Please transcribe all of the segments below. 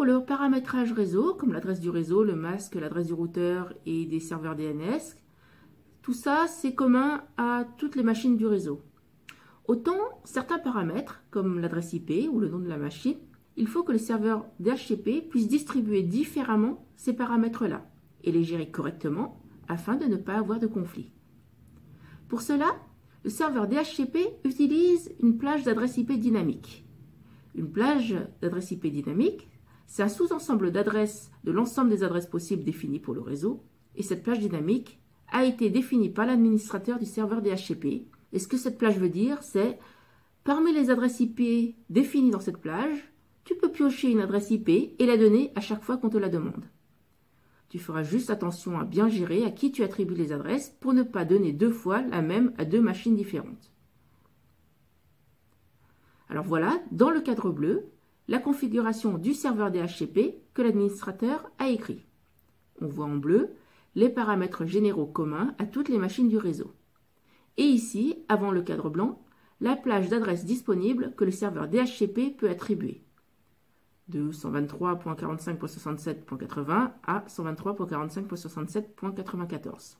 pour le paramétrage réseau, comme l'adresse du réseau, le masque, l'adresse du routeur et des serveurs DNS, tout ça, c'est commun à toutes les machines du réseau. Autant certains paramètres, comme l'adresse IP ou le nom de la machine, il faut que le serveur DHCP puisse distribuer différemment ces paramètres-là et les gérer correctement afin de ne pas avoir de conflit. Pour cela, le serveur DHCP utilise une plage d'adresse IP dynamique. Une plage d'adresse IP dynamique, c'est un sous-ensemble d'adresses de l'ensemble des adresses possibles définies pour le réseau, et cette plage dynamique a été définie par l'administrateur du serveur DHCP. Et ce que cette plage veut dire, c'est parmi les adresses IP définies dans cette plage, tu peux piocher une adresse IP et la donner à chaque fois qu'on te la demande. Tu feras juste attention à bien gérer à qui tu attribues les adresses pour ne pas donner deux fois la même à deux machines différentes. Alors voilà, dans le cadre bleu, la configuration du serveur DHCP que l'administrateur a écrit. On voit en bleu les paramètres généraux communs à toutes les machines du réseau. Et ici, avant le cadre blanc, la plage d'adresses disponibles que le serveur DHCP peut attribuer. De 123.45.67.80 à 123.45.67.94.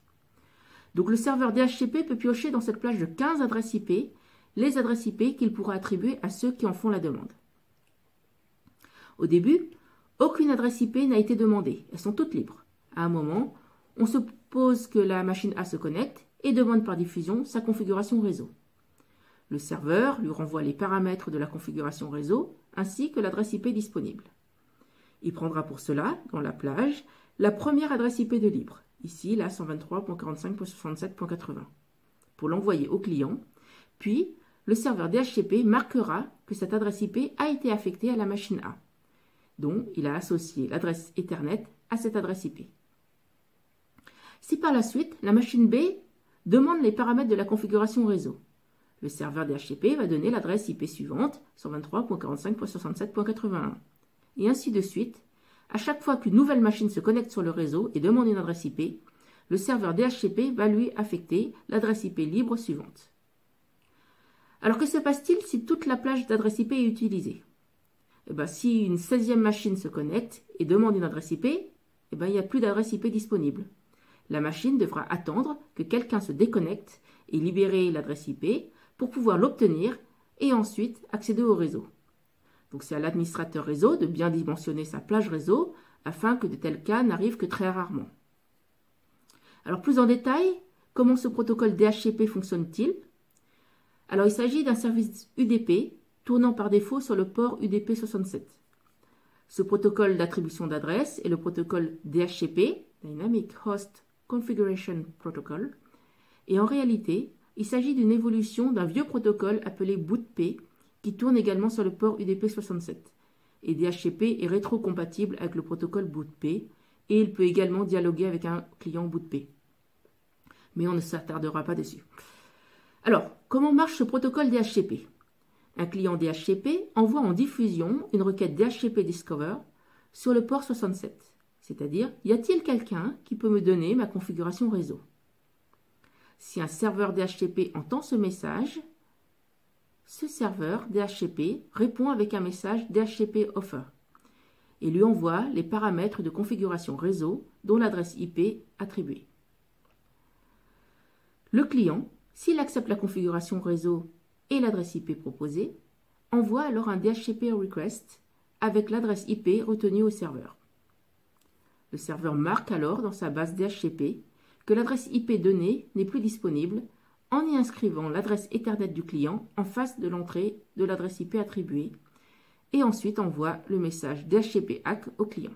Donc le serveur DHCP peut piocher dans cette plage de 15 adresses IP les adresses IP qu'il pourra attribuer à ceux qui en font la demande. Au début, aucune adresse IP n'a été demandée, elles sont toutes libres. À un moment, on suppose que la machine A se connecte et demande par diffusion sa configuration réseau. Le serveur lui renvoie les paramètres de la configuration réseau ainsi que l'adresse IP disponible. Il prendra pour cela, dans la plage, la première adresse IP de libre, ici la 123.45.67.80, pour l'envoyer au client, puis le serveur DHCP marquera que cette adresse IP a été affectée à la machine A, dont il a associé l'adresse Ethernet à cette adresse IP. Si par la suite, la machine B demande les paramètres de la configuration réseau, le serveur DHCP va donner l'adresse IP suivante, 123.45.67.81. Et ainsi de suite, à chaque fois qu'une nouvelle machine se connecte sur le réseau et demande une adresse IP, le serveur DHCP va lui affecter l'adresse IP libre suivante. Alors que se passe-t-il si toute la plage d'adresse IP est utilisée? Si une 16e machine se connecte et demande une adresse IP, il n'y a plus d'adresse IP disponible. La machine devra attendre que quelqu'un se déconnecte et libérer l'adresse IP pour pouvoir l'obtenir et ensuite accéder au réseau. Donc c'est à l'administrateur réseau de bien dimensionner sa plage réseau afin que de tels cas n'arrivent que très rarement. Alors plus en détail, comment ce protocole DHCP fonctionne-t-il? Alors il s'agit d'un service UDP tournant par défaut sur le port UDP 67. Ce protocole d'attribution d'adresse est le protocole DHCP, Dynamic Host Configuration Protocol, et en réalité, il s'agit d'une évolution d'un vieux protocole appelé BootP qui tourne également sur le port UDP 67. Et DHCP est rétro-compatible avec le protocole BootP et il peut également dialoguer avec un client BootP. Mais on ne s'attardera pas dessus. Alors, comment marche ce protocole DHCP? Un client DHCP envoie en diffusion une requête DHCP Discover sur le port 67. C'est-à-dire, y a-t-il quelqu'un qui peut me donner ma configuration réseau? Si un serveur DHCP entend ce message, ce serveur DHCP répond avec un message DHCP Offer et lui envoie les paramètres de configuration réseau dont l'adresse IP attribuée. Le client, s'il accepte la configuration réseau et l'adresse IP proposée, envoie alors un DHCP request avec l'adresse IP retenue au serveur. Le serveur marque alors dans sa base DHCP que l'adresse IP donnée n'est plus disponible en y inscrivant l'adresse Ethernet du client en face de l'entrée de l'adresse IP attribuée et ensuite envoie le message DHCP ACK au client.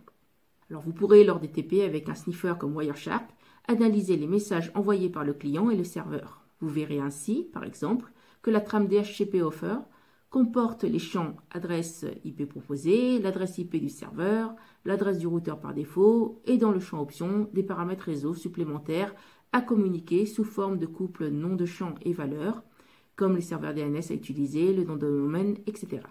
Alors vous pourrez, lors des TP avec un sniffer comme Wireshark, analyser les messages envoyés par le client et le serveur. Vous verrez ainsi, par exemple, que la trame DHCP Offer comporte les champs adresse IP proposée, l'adresse IP du serveur, l'adresse du routeur par défaut et dans le champ options des paramètres réseau supplémentaires à communiquer sous forme de couple nom de champ et valeur, comme le serveur DNS à utiliser, le nom de domaine, etc.